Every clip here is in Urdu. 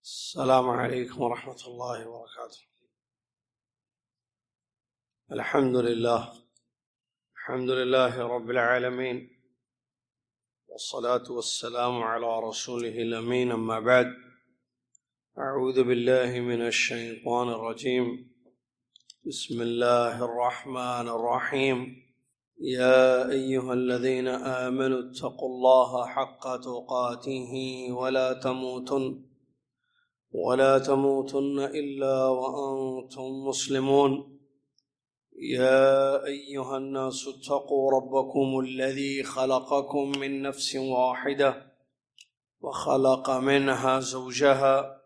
السلام عليكم ورحمة الله وبركاته. الحمد لله رب العالمين، والصلاة والسلام على رسوله الأمين. أما بعد، أعوذ بالله من الشيطان الرجيم. بسم الله الرحمن الرحيم. يا أيها الذين آمنوا اتقوا الله حق تقاته ولا تموتن إلا وأنتم مسلمون. يا أيها الناس اتقوا ربكم الذي خلقكم من نفس واحدة وخلق منها زوجها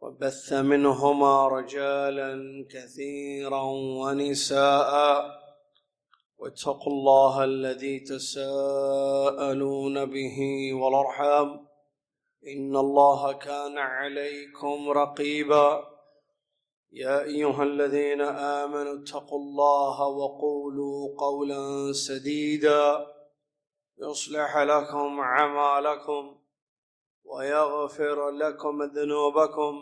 وبث منهما رجالا كثيرا ونساء، واتقوا الله الذي تساءلون به والأرحام، إن الله كان عليكم رقيبا. يا أيها الذين آمنوا اتقوا الله وقولوا قولا سديدا يصلح لكم أعمالكم ويغفر لكم ذنوبكم،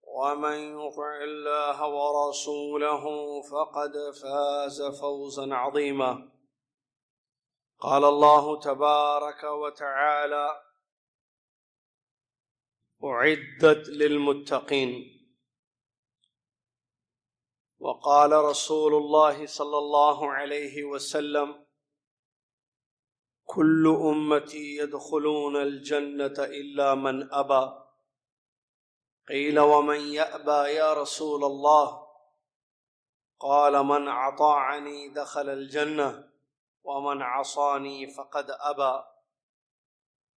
ومن يطع الله ورسوله فقد فاز فوزا عظيما. قال الله تبارك وتعالى: أعدت للمتقين. وقال رسول الله صلى الله عليه وسلم: كل أمتي يدخلون الجنة إلا من أبى. قيل: ومن يأبى يا رسول الله؟ قال: من أطاعني دخل الجنة ومن عصاني فقد أبى.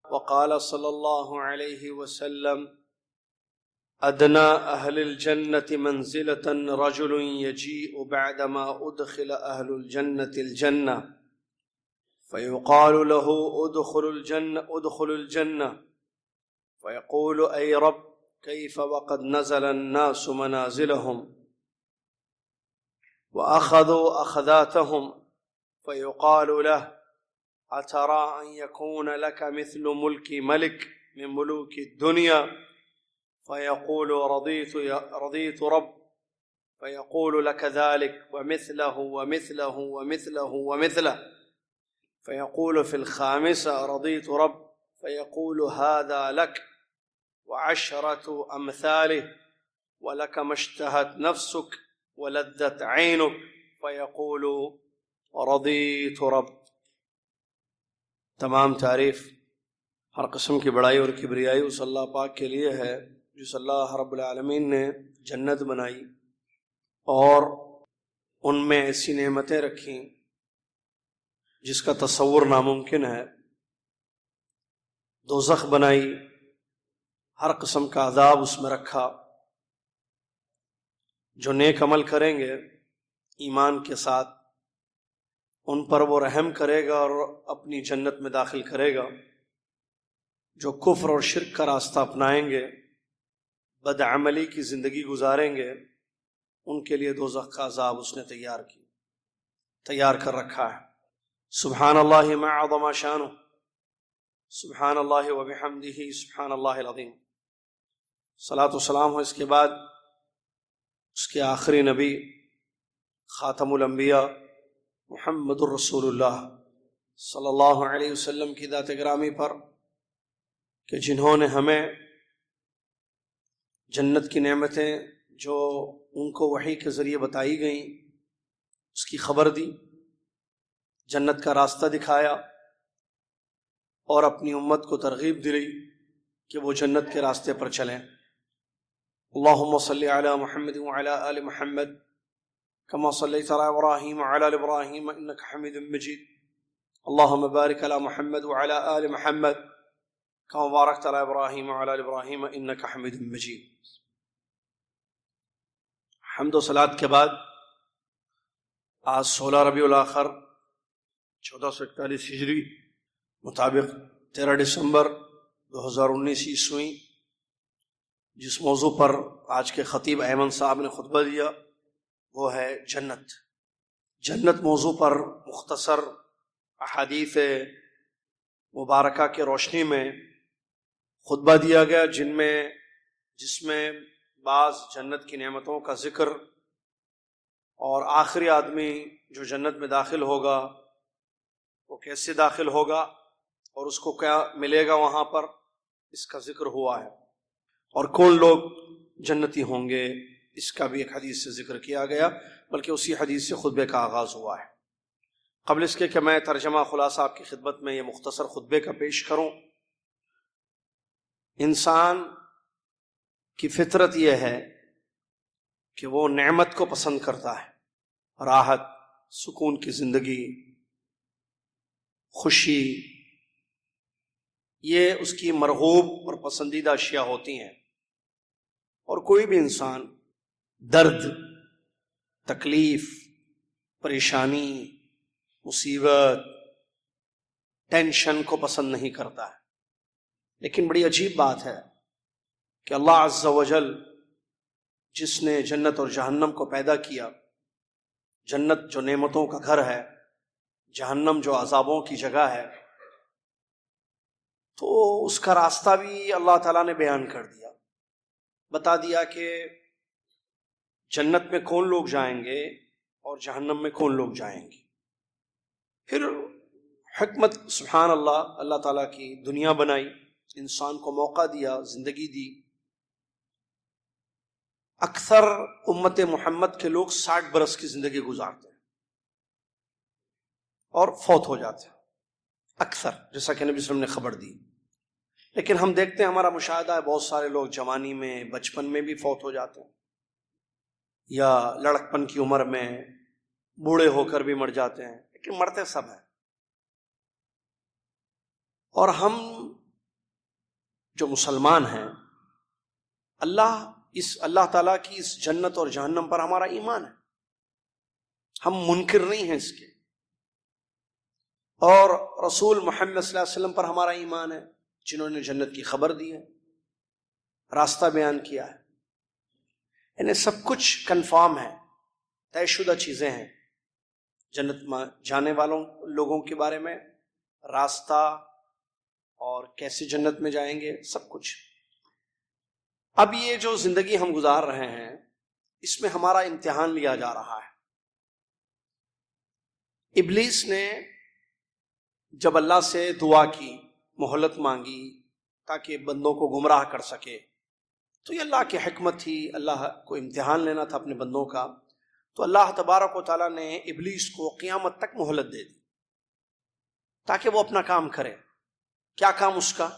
وقال صلى الله عليه وسلم: أدنى أهل الجنة منزلة رجل يجيء بعدما أدخل أهل الجنة الجنة، فيقال له: أدخل الجنة، فيقول: أي رب، كيف وقد نزل الناس منازلهم وأخذوا أخذاتهم؟ فيقال له: أترى أن يكون لك مثل ملك ملك من ملوك الدنيا؟ فيقول: رضيت رب. فيقول: لك ذلك ومثله ومثله ومثله ومثله. فيقول في الخامسة: رضيت رب. فيقول: هذا لك وعشرة أمثاله، ولك ما اشتهت نفسك ولذت عينك. فيقول: رضيت رب. تمام تعریف ہر قسم کی بڑائی اور کبریائی اس اللہ پاک کے لیے ہے جس اللہ رب العالمین نے جنت بنائی اور ان میں ایسی نعمتیں رکھیں جس کا تصور ناممکن ہے، دوزخ بنائی، ہر قسم کا عذاب اس میں رکھا۔ جو نیک عمل کریں گے ایمان کے ساتھ ان پر وہ رحم کرے گا اور اپنی جنت میں داخل کرے گا۔ جو کفر اور شرک کا راستہ اپنائیں گے، بدعملی کی زندگی گزاریں گے، ان کے لیے دوزخ کا عذاب اس نے تیار کر رکھا ہے۔ سبحان اللہ ما عظم شانہ، سبحان اللہ وبحمدہ، سبحان اللہ العظیم۔ صلاۃ و سلام ہو اس کے بعد اس کے آخری نبی خاتم الانبیاء محمد الرسول اللہ صلی اللہ علیہ وسلم کی ذات گرامی پر کہ جنہوں نے ہمیں جنت کی نعمتیں جو ان کو وحی کے ذریعے بتائی گئیں اس کی خبر دی، جنت کا راستہ دکھایا اور اپنی امت کو ترغیب دلائی کہ وہ جنت کے راستے پر چلیں۔ اللہم صلی علی محمد وعلی آل محمد كما صليت على إبراهيم وعلى آل إبراهيم إنك حميد مجيد، اللهم بارك على محمد وعلى آل محمد كما باركت على إبراهيم وعلى آل إبراهيم إنك حميد مجيد۔ حمد و صلات کے بعد آج 16 ربیع الاخر 1441 ہجری مطابق 13 دسمبر 2019 عیسوی، جس موضوع پر آج کے خطیب ایمن صاحب نے خطبہ دیا وہ ہے جنت موضوع پر مختصر احادیث مبارکہ کی روشنی میں خطبہ دیا گیا، جن میں جس میں بعض جنت کی نعمتوں کا ذکر، اور آخری آدمی جو جنت میں داخل ہوگا وہ کیسے داخل ہوگا اور اس کو کیا ملے گا وہاں پر، اس کا ذکر ہوا ہے، اور کون لوگ جنتی ہوں گے اس کا بھی ایک حدیث سے ذکر کیا گیا، بلکہ اسی حدیث سے خطبے کا آغاز ہوا ہے۔ قبل اس کے کہ میں ترجمہ خلاصہ آپ کی خدمت میں یہ مختصر خطبے کا پیش کروں، انسان کی فطرت یہ ہے کہ وہ نعمت کو پسند کرتا ہے، راحت، سکون کی زندگی، خوشی، یہ اس کی مرغوب اور پسندیدہ اشیاء ہوتی ہیں۔ اور کوئی بھی انسان درد، تکلیف، پریشانی، مصیبت، ٹینشن کو پسند نہیں کرتا ہے۔ لیکن بڑی عجیب بات ہے کہ اللہ عز و جل جس نے جنت اور جہنم کو پیدا کیا، جنت جو نعمتوں کا گھر ہے، جہنم جو عذابوں کی جگہ ہے، تو اس کا راستہ بھی اللہ تعالیٰ نے بیان کر دیا، بتا دیا کہ جنت میں کون لوگ جائیں گے اور جہنم میں کون لوگ جائیں گے۔ پھر حکمت سبحان اللہ، اللہ تعالیٰ کی دنیا بنائی، انسان کو موقع دیا، زندگی دی۔ اکثر امت محمد کے لوگ 60 برس کی زندگی گزارتے ہیں اور فوت ہو جاتے ہیں، اکثر، جیسا کہ نبی صلی اللہ علیہ وسلم نے خبر دی۔ لیکن ہم دیکھتے ہیں، ہمارا مشاہدہ ہے، بہت سارے لوگ جوانی میں، بچپن میں بھی فوت ہو جاتے ہیں، یا لڑکپن کی عمر میں، بوڑھے ہو کر بھی مر جاتے ہیں، لیکن مرتے سب ہیں۔ اور ہم جو مسلمان ہیں، اللہ تعالیٰ کی اس جنت اور جہنم پر ہمارا ایمان ہے، ہم منکر نہیں ہیں اس کے، اور رسول محمد صلی اللہ علیہ وسلم پر ہمارا ایمان ہے، جنہوں نے جنت کی خبر دی ہے، راستہ بیان کیا ہے، انہیں سب کچھ کنفرم ہے، طے شدہ چیزیں ہیں جنت میں جانے والوں لوگوں کے بارے میں، راستہ اور کیسے جنت میں جائیں گے، سب کچھ۔ اب یہ جو زندگی ہم گزار رہے ہیں، اس میں ہمارا امتحان لیا جا رہا ہے۔ ابلیس نے جب اللہ سے دعا کی، مہلت مانگی تاکہ بندوں کو گمراہ کر سکے، تو یہ اللہ کی حکمت تھی، اللہ کو امتحان لینا تھا اپنے بندوں کا، تو اللہ تبارک و تعالیٰ نے ابلیس کو قیامت تک مہلت دے دی تاکہ وہ اپنا کام کرے۔ کیا کام اس کا؟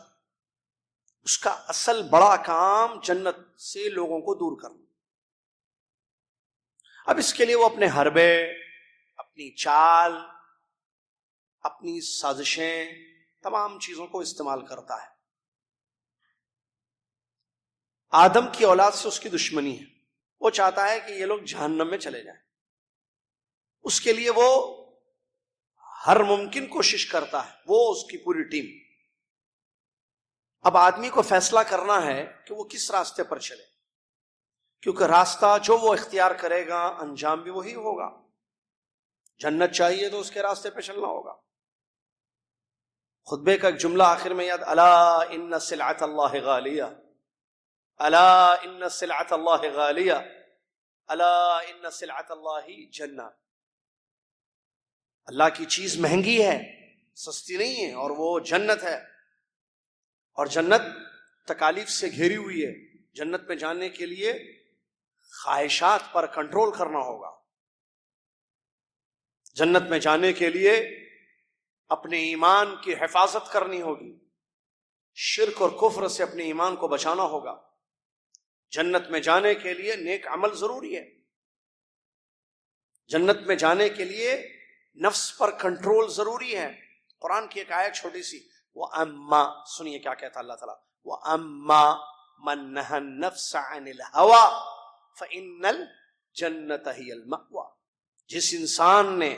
اس کا اصل بڑا کام جنت سے لوگوں کو دور کرنا۔ اب اس کے لیے وہ اپنے حربے، اپنی چال، اپنی سازشیں، تمام چیزوں کو استعمال کرتا ہے۔ آدم کی اولاد سے اس کی دشمنی ہے، وہ چاہتا ہے کہ یہ لوگ جہنم میں چلے جائیں، اس کے لیے وہ ہر ممکن کوشش کرتا ہے، وہ اس کی پوری ٹیم۔ اب آدمی کو فیصلہ کرنا ہے کہ وہ کس راستے پر چلے، کیونکہ راستہ جو وہ اختیار کرے گا انجام بھی وہی ہوگا۔ جنت چاہیے تو اس کے راستے پہ چلنا ہوگا۔ خطبے کا ایک جملہ آخر میں یاد، الا ان سلعۃ اللہ غالیہ، الا ان سلعۃ اللہ غالیہ، الا ان سلعۃ اللہ جنہ۔ اللہ کی چیز مہنگی ہے، سستی نہیں ہے، اور وہ جنت ہے، اور جنت تکالیف سے گھیری ہوئی ہے۔ جنت میں جانے کے لیے خواہشات پر کنٹرول کرنا ہوگا، جنت میں جانے کے لیے اپنے ایمان کی حفاظت کرنی ہوگی، شرک اور کفر سے اپنے ایمان کو بچانا ہوگا۔ جنت میں جانے کے لیے نیک عمل ضروری ہے، جنت میں جانے کے لیے نفس پر کنٹرول ضروری ہے۔ قرآن کی ایک آیت چھوٹی سی، وَأَمَّا، سنیے کیا کہتا اللہ تعالیٰ، وَأَمَّا مَن نَهَى النَّفْسَ عَنِ الْهَوَىٰ فَإِنَّ الْجَنَّةَ هِيَ الْمَأْوَىٰ۔ جس انسان نے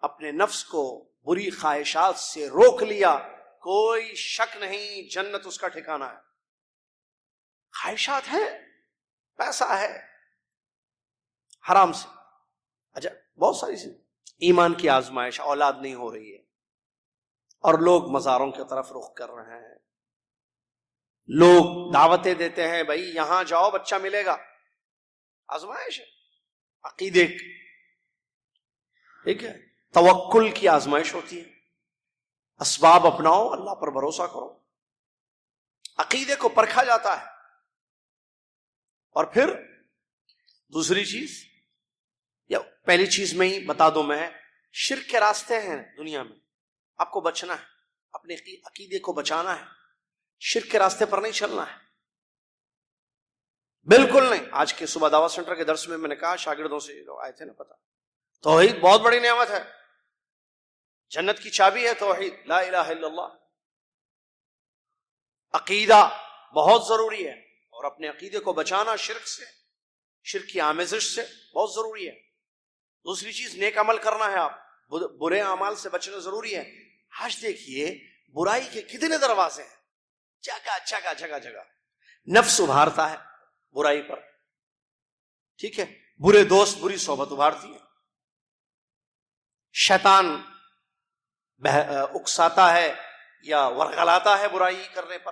اپنے نفس کو بری خواہشات سے روک لیا، کوئی شک نہیں جنت اس کا ٹھکانہ ہے۔ خواہشات ہیں، پیسہ ہے، حرام سے، اچھا بہت ساری چیز، ایمان کی آزمائش، اولاد نہیں ہو رہی ہے، اور لوگ مزاروں کی طرف رخ کر رہے ہیں، لوگ دعوتیں دیتے ہیں بھائی یہاں جاؤ بچہ ملے گا، آزمائش ہے عقیدے کی، ٹھیک ہے، توکل کی آزمائش ہوتی ہے، اسباب اپناؤ، اللہ پر بھروسہ کرو، عقیدے کو پرکھا جاتا ہے۔ اور پھر دوسری چیز، یا پہلی چیز میں ہی بتا دوں، میں شرک کے راستے ہیں دنیا میں، آپ کو بچنا ہے، اپنے عقیدے کو بچانا ہے، شرک کے راستے پر نہیں چلنا ہے، بالکل نہیں۔ آج کے صبح دعوت سینٹر کے درس میں نے کہا شاگردوں سے، لوگ آئے تھے نا، پتا توحید بہت بڑی نعمت ہے، جنت کی چابی ہے توحید، لا الہ الا اللہ۔ عقیدہ بہت ضروری ہے، اور اپنے عقیدے کو بچانا شرک سے، شرک کی آمیزش سے بہت ضروری ہے۔ دوسری چیز نیک عمل کرنا ہے، آپ برے اعمال سے بچنا ضروری ہے۔ آج دیکھیے برائی کے کتنے دروازے ہیں، جگہ جگہ جگہ جگہ، نفس ابھارتا ہے برائی پر، ٹھیک ہے، برے دوست بری صحبت ابھارتی ہے، شیطان اکساتا ہے یا ورغلاتا ہے برائی کرنے پر،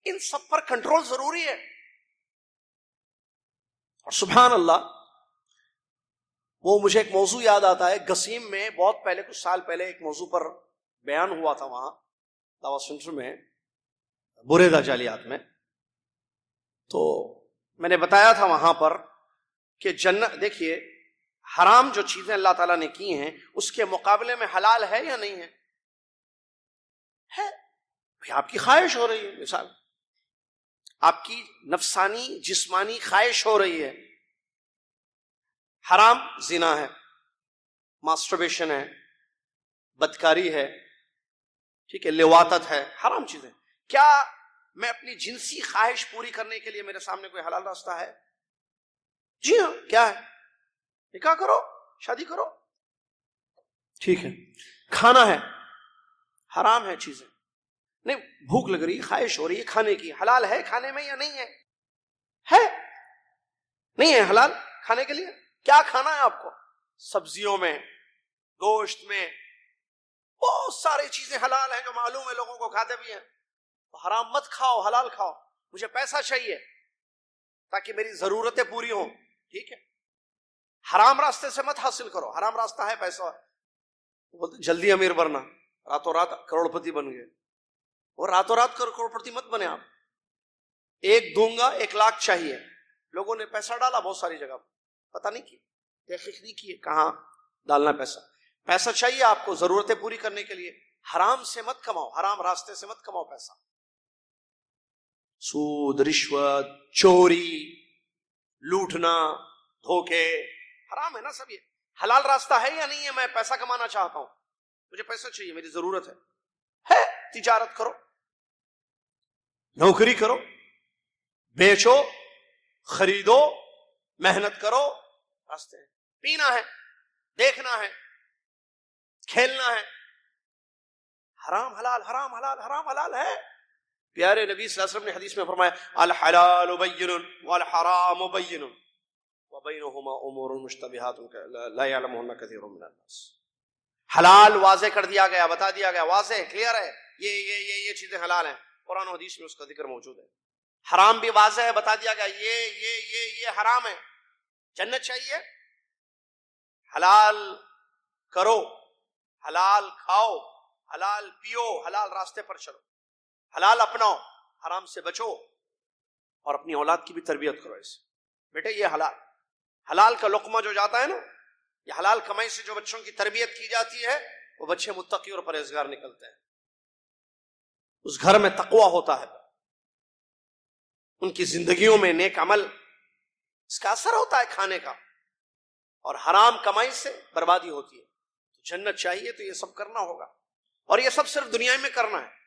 ان سب پر کنٹرول ضروری ہے۔ اور سبحان اللہ، وہ مجھے ایک موضوع یاد آتا ہے، گسیم میں بہت پہلے، کچھ سال پہلے ایک موضوع پر بیان ہوا تھا وہاں دعوت سینٹر میں، بریدہ جالیات میں، تو میں نے بتایا تھا وہاں پر کہ جنت، دیکھیے حرام جو چیزیں اللہ تعالیٰ نے کی ہیں اس کے مقابلے میں حلال ہے یا نہیں ہے؟ آپ کی خواہش ہو رہی ہے، مثال آپ کی نفسانی جسمانی خواہش ہو رہی ہے، حرام زنا ہے، ماسٹربیشن ہے، بدکاری ہے، ٹھیک ہے، لواطت ہے، حرام چیزیں۔ کیا میں اپنی جنسی خواہش پوری کرنے کے لیے میرے سامنے کوئی حلال راستہ ہے؟ جی ہاں، کیا ہے؟ نکاح کرو، شادی کرو، ٹھیک ہے۔ کھانا ہے، حرام ہے چیزیں، نہیں بھوک لگ رہی، خواہش ہو رہی ہے کھانے کی، حلال ہے کھانے میں یا نہیں ہے؟ ہے نہیں ہے حلال کھانے کے لیے؟ کیا کھانا ہے آپ کو؟ سبزیوں میں، گوشت میں، بہت ساری چیزیں حلال ہیں جو معلوم ہے لوگوں کو کھاتے بھی ہیں۔ حرام مت کھاؤ، حلال کھاؤ۔ مجھے پیسہ چاہیے تاکہ میری ضرورتیں پوری ہوں، ٹھیک ہے، حرام راستے سے مت حاصل کرو، حرام راستہ ہے پیسہ، بولتے جلدی امیر بننا، راتوں رات کروڑ پتی بن گئے، اور راتوں رات کروڑ پتی مت بنے آپ۔ ایک دوں گا 1,00,000 چاہیے، لوگوں نے پیسہ ڈالا بہت ساری جگہ، پتہ نہیں کی، تحقیق نہیں کی کہاں ڈالنا پیسہ۔ پیسہ چاہیے آپ کو ضرورتیں پوری کرنے کے لیے، حرام سے مت کماؤ، حرام راستے سے مت کماؤ پیسہ، سود، رشوت، چوری، لوٹنا، دھوکے، حرام ہے نا سب۔ یہ حلال راستہ ہے یا نہیں ہے؟ میں پیسہ کمانا چاہتا ہوں، مجھے پیسہ چاہیے، میری ضرورت ہے، تجارت کرو، نوکری کرو، بیچو، خریدو، محنت کرو، راستے ہیں۔ پینا ہے، دیکھنا ہے، کھیلنا ہے، حرام حلال، حرام حلال، حرام حلال ہے۔ پیارے نبی صلی اللہ علیہ وسلم نے حدیث میں فرمایا الحلال بین والحرام بین وبینہما امور مشتبہات لا یعلمہن کثیر من الناس۔ حلال واضح کر دیا گیا، بتا دیا گیا، واضح کلیئر ہے، یہ چیزیں حلال ہیں، قرآن و حدیث میں اس کا ذکر موجود ہے۔ حرام بھی واضح ہے، بتا دیا گیا یہ حرام ہے۔ جنت چاہیے، حلال کرو، حلال کھاؤ، حلال پیو، حلال راستے پر چلو، حلال اپناؤ، حرام سے بچو، اور اپنی اولاد کی بھی تربیت کرو ایسے، بیٹے یہ حلال کا لقمہ جو جاتا ہے نا، یہ حلال کمائی سے جو بچوں کی تربیت کی جاتی ہے، وہ بچے متقی اور پرہیزگار نکلتے ہیں، اس گھر میں تقوی ہوتا ہے، ان کی زندگیوں میں نیک عمل، اس کا اثر ہوتا ہے کھانے کا، اور حرام کمائی سے بربادی ہوتی ہے۔ تو جنت چاہیے تو یہ سب کرنا ہوگا، اور یہ سب صرف دنیا میں کرنا ہے،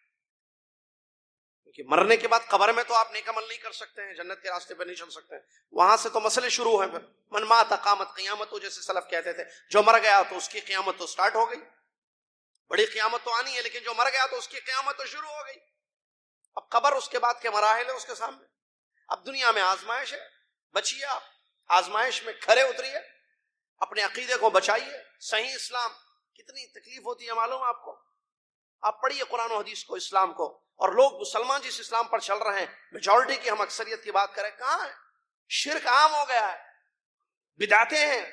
کیونکہ مرنے کے بعد قبر میں تو آپ نیک عمل نہیں کر سکتے ہیں، جنت کے راستے پہ نہیں چل سکتے ہیں، وہاں سے تو مسئلے شروع ہیں۔ پھر من مات قامت قیامت، جیسے سلف کہتے تھے، جو مر گیا تو اس کی قیامت تو سٹارٹ ہو گئی، بڑی قیامت تو آنی ہے، لیکن جو مر گیا تو اس کی قیامت تو شروع ہو گئی۔ اب قبر اس کے بعد کے مراحل ہیں اس کے سامنے، اب دنیا میں آزمائش ہے، بچیے آپ، آزمائش میں کھرے اتریے، اپنے عقیدے کو بچائیے۔ صحیح اسلام کتنی تکلیف ہوتی ہے معلوم آپ کو؟ آپ پڑھیے قرآن و حدیث کو، اسلام کو، اور لوگ مسلمان جس اسلام پر چل رہے ہیں، میجورٹی کی ہم اکثریت کی بات کریں، کہاں ہے؟ شرک عام ہو گیا ہے، بدعتیں ہیں،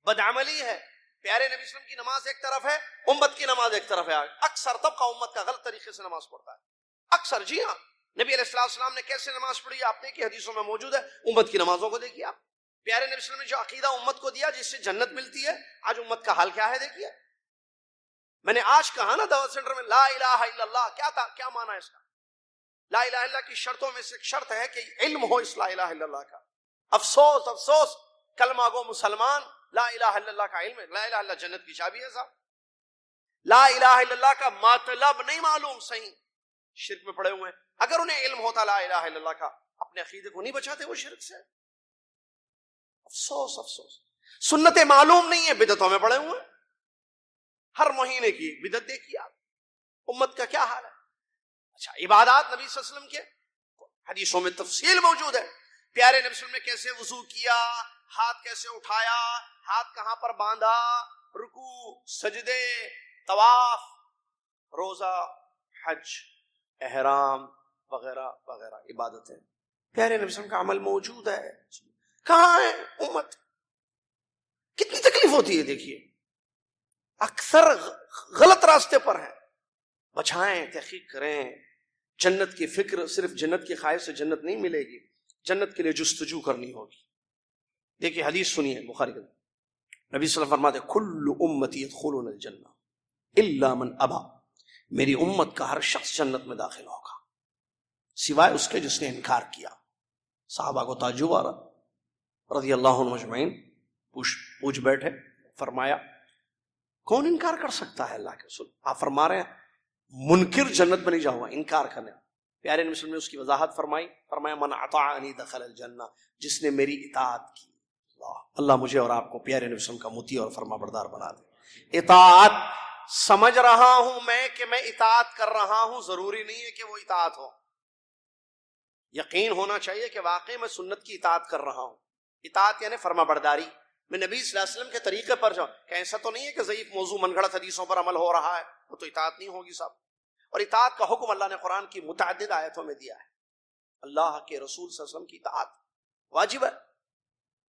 بدعملی ہے۔ پیارے نبی صلی اللہ علیہ وسلم کی نماز ایک طرف ہے، امت کی نماز ایک طرف ہے۔ اکثر طبقہ امت کا غلط طریقے سے نماز پڑھتا ہے، اکثر۔ جی ہاں، نبی علیہ السلام نے کیسے نماز پڑھی آپ نے کی حدیثوں میں موجود ہے، امت کی نمازوں کو دیکھیے آپ۔ پیارے نبی صلی اللہ علیہ وسلم نے جو عقیدہ امت کو دیا جس سے جنت ملتی ہے، آج امت کا حال کیا ہے دیکھیے۔ میں نے آج کہا نا دعوت سینٹر میں، لا الہ الا اللہ کیا تھا، کیا معنی ہے اس کا؟ لا الہ الا اللہ کی شرطوں میں سے ایک شرط ہے کہ علم ہو اس لا الہ الا اللہ کا۔ افسوس افسوس، کلمہ گو مسلمان لا الہ الا اللہ کا علم ہے۔ لا الہ الا اللہ جنت کی چابی ہے صاحب۔ لا الہ الا اللہ کا مطلب نہیں معلوم، صحیح شرک میں پڑے ہوئے ہیں۔ اگر انہیں علم ہوتا لا الہ الا اللہ کا، اپنے عقیدے کو نہیں بچاتے وہ شرک سے۔ افسوس افسوس، سنتیں معلوم نہیں ہے، بدعتوں میں پڑے ہوئے ہیں۔ ہر مہینے کی بدعت دیکھیے آپ، امت کا کیا حال ہے۔ اچھا، عبادات نبی صلی اللہ علیہ وسلم کے حدیثوں میں تفصیل موجود ہے۔ پیارے نبی صلی اللہ علیہ وسلم نے کیسے وضو کیا، ہاتھ کیسے اٹھایا، ہاتھ کہاں پر باندھا، رکوع، سجدے، طواف، روزہ، حج، احرام وغیرہ وغیرہ عبادتیں پیارے نبی صلی اللہ علیہ وسلم کا عمل موجود ہے۔ کہاں ہے امت؟ کتنی تکلیف ہوتی ہے دیکھیے، اکثر غلط راستے پر ہیں۔ بچائیں، تحقیق کریں۔ جنت کی فکر صرف جنت کی خواہش سے جنت نہیں ملے گی، جنت کے لیے جستجو کرنی ہوگی۔ دیکھیے حدیث سنیے بخاری کے، نبی صلی اللہ علیہ وسلم فرماتے ہیں کل امتی يدخلون الجنہ الا من ابا، میری امت کا ہر شخص جنت میں داخل ہوگا سوائے اس کے جس نے انکار کیا۔ صحابہ کو تعجب آ رہا، رضی اللہ عنہم اجمعین پوچھ بیٹھے، فرمایا کون انکار کر سکتا ہے اللہ کے رسول؟ آپ فرما رہے ہیں منکر جنت میں نہیں جاؤں گا، انکار کرنے۔ پیارے نبی صلی اللہ علیہ وسلم نے اس کی وضاحت فرمائی، فرمایا من اطاعنی دخل الجنہ، جس نے میری اطاعت کی۔ اللہ مجھے اور آپ کو پیارے نبی صلی اللہ علیہ وسلم کا مطیع اور فرما بردار بنا دے۔ اطاعت سمجھ رہا ہوں میں کہ میں اطاعت کر رہا ہوں، ضروری نہیں ہے کہ وہ اطاعت ہو۔ یقین ہونا چاہیے کہ واقعی میں سنت کی اطاعت کر رہا ہوں۔ اطاعت یعنی فرما برداری، میں نبی صلی اللہ علیہ وسلم کے طریقے پر جاؤں۔ کہ ایسا تو نہیں ہے کہ ضعیف موضوع من گھڑت حدیثوں پر عمل ہو رہا ہے، وہ تو اطاعت نہیں ہوگی صاحب۔ اور اطاعت کا حکم اللہ نے قرآن کی متعدد آیتوں میں دیا ہے۔ اللہ کے رسول صلی اللہ علیہ وسلم کی اطاعت واجب ہے،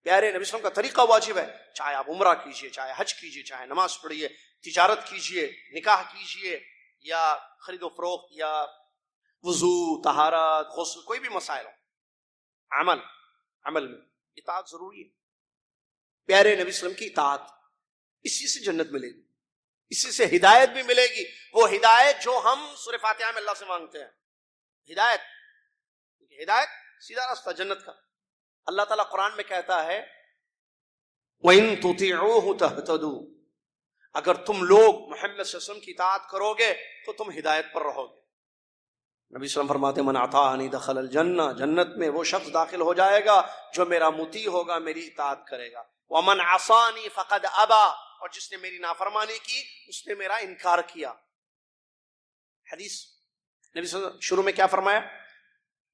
پیارے نبی صلی اللہ علیہ وسلم کا طریقہ واجب ہے۔ چاہے آپ عمرہ کیجئے، چاہے حج کیجئے، چاہے نماز پڑھیے، تجارت کیجئے، نکاح کیجئے، یا خرید و فروخت، یا وضو، طہارت، غسل، کوئی بھی مسائل ہو، عمل میں اطاعت ضروری ہے۔ پیارے نبی صلی اللہ علیہ وسلم کی اطاعت، اسی سے جنت ملے گی، اسی سے ہدایت بھی ملے گی، وہ ہدایت جو ہم سورہ فاتحہ میں اللہ سے مانگتے ہیں۔ ہدایت سیدھا راستہ جنت کا۔ اللہ تعالیٰ قرآن میں کہتا ہے وَإِن تُطِيعُوهُ تَهْتَدُوا، اگر تم لوگ محمد صلی اللہ علیہ وسلم کی اطاعت کرو گے تو تم ہدایت پر رہو گے۔ نبی صلی اللہ علیہ وسلم فرماتے من اطاعنی دخل الجنہ، جنت میں وہ شخص داخل ہو جائے گا جو میرا مطیع ہوگا، میری اطاعت کرے گا۔ وَمَنْ عَصَانِي فَقَدْ أَبَى، اور جس نے میری نافرمانی کی اس نے میرا انکار کیا۔ حدیث نبی صلی اللہ علیہ وسلم شروع میں کیا فرمایا؟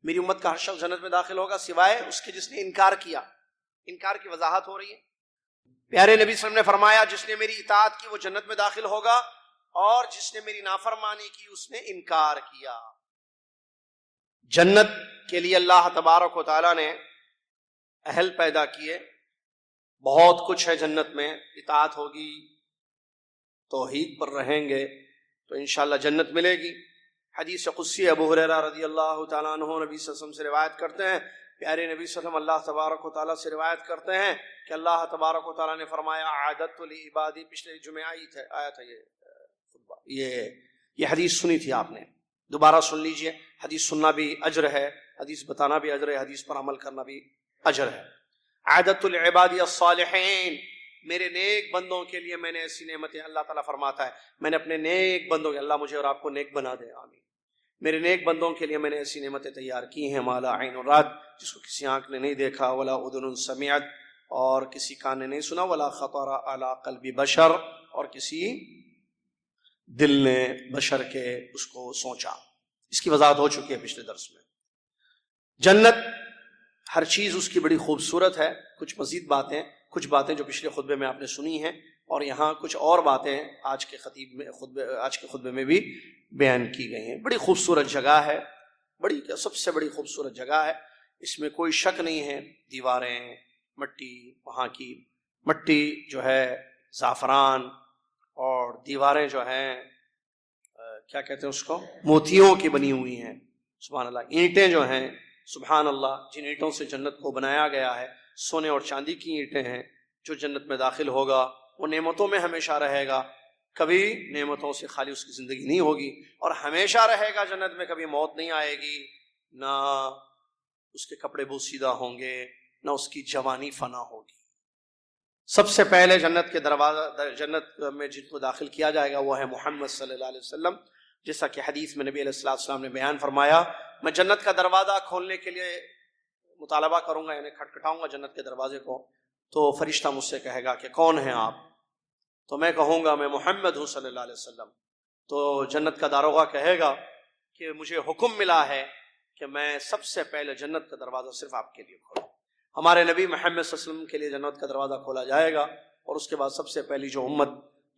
میری امت کا ہر شخص جنت میں داخل ہوگا سوائے اس کے جس نے انکار کیا۔ انکار کی وضاحت ہو رہی ہے۔ پیارے نبی صلی اللہ علیہ وسلم نے فرمایا جس نے میری اطاعت کی وہ جنت میں داخل ہوگا، اور جس نے میری نافرمانی کی اس نے انکار کیا۔ جنت کے لیے اللہ تبارک و تعالیٰ نے اہل پیدا کیے، بہت کچھ ہے جنت میں۔ اطاعت ہوگی، توحید پر رہیں گے تو انشاءاللہ جنت ملے گی۔ حدیث قدسی ابو ہریرہ رضی اللہ تعالیٰ عنہ نبی صلی اللہ علیہ وسلم سے روایت کرتے ہیں، پیارے نبی صلی اللہ علیہ وسلم اللہ تبارک و تعالیٰ سے روایت کرتے ہیں کہ اللہ تبارک و تعالیٰ نے فرمایا اعددت لعبادی، پچھلے جمعہ آیا تھا یہ حدیث سنی تھی آپ نے، دوبارہ سن لیجئے۔ حدیث سننا بھی اجر ہے، حدیث بتانا بھی اجر ہے، حدیث پر عمل کرنا بھی اجر ہے۔ اعددت لعبادی الصالحین، میرے نیک بندوں کے لیے میں نے ایسی نعمتیں، اللہ تعالیٰ فرماتا ہے میں نے اپنے نیک بندوں کے، اللہ مجھے اور آپ کو نیک بنا دے، آمین۔ میرے نیک بندوں کے لیے میں نے ایسی نعمتیں تیار کی ہیں ما لا عین رأت، جس کو کسی آنکھ نے نہیں دیکھا، ولا اذن سمعت، اور کسی کان نے نہیں سنا، ولا خطر علی قلب بشر، اور کسی دل نے بشر کے اس کو سوچا۔ اس کی وضاحت ہو چکی ہے پچھلے درس میں۔ جنت ہر چیز اس کی بڑی خوبصورت ہے۔ کچھ مزید باتیں، کچھ باتیں جو پچھلے خطبے میں آپ نے سنی ہیں اور یہاں کچھ اور باتیں آج کے خطبے میں بھی بیان کی گئی ہیں۔ بڑی خوبصورت جگہ ہے، سب سے بڑی خوبصورت جگہ ہے، اس میں کوئی شک نہیں ہے۔ دیواریں مٹی، وہاں کی مٹی جو ہے زعفران، اور دیواریں جو ہیں کیا کہتے ہیں اس کو، موتیوں کی بنی ہوئی ہیں، سبحان اللہ۔ اینٹیں جو ہیں، سبحان اللہ، جن اینٹوں سے جنت کو بنایا گیا ہے، سونے اور چاندی کی اینٹیں ہیں۔ جو جنت میں داخل ہوگا وہ نعمتوں میں ہمیشہ رہے گا، کبھی نعمتوں سے خالی اس کی زندگی نہیں ہوگی، اور ہمیشہ رہے گا جنت میں، کبھی موت نہیں آئے گی، نہ اس کے کپڑے بوسیدہ ہوں گے، نہ اس کی جوانی فنا ہوگی۔ سب سے پہلے جنت میں جن کو داخل کیا جائے گا وہ ہے محمد صلی اللہ علیہ وسلم، جیسا کہ حدیث میں نبی علیہ السلام نے بیان فرمایا، میں جنت کا دروازہ کھولنے کے لیے مطالبہ کروں گا، یعنی کھٹکھٹاؤں گا جنت کے دروازے کو، تو فرشتہ مجھ سے کہے گا کہ کون ہیں آپ؟ تو میں کہوں گا میں محمد ہوں صلی اللہ علیہ وسلم۔ تو جنت کا داروغہ کہے گا کہ مجھے حکم ملا ہے کہ میں سب سے پہلے جنت کا دروازہ صرف آپ کے لیے کھولوں۔ ہمارے نبی محمد صلی اللہ علیہ وسلم کے لیے جنت کا دروازہ کھولا جائے گا، اور اس کے بعد سب سے پہلی جو امت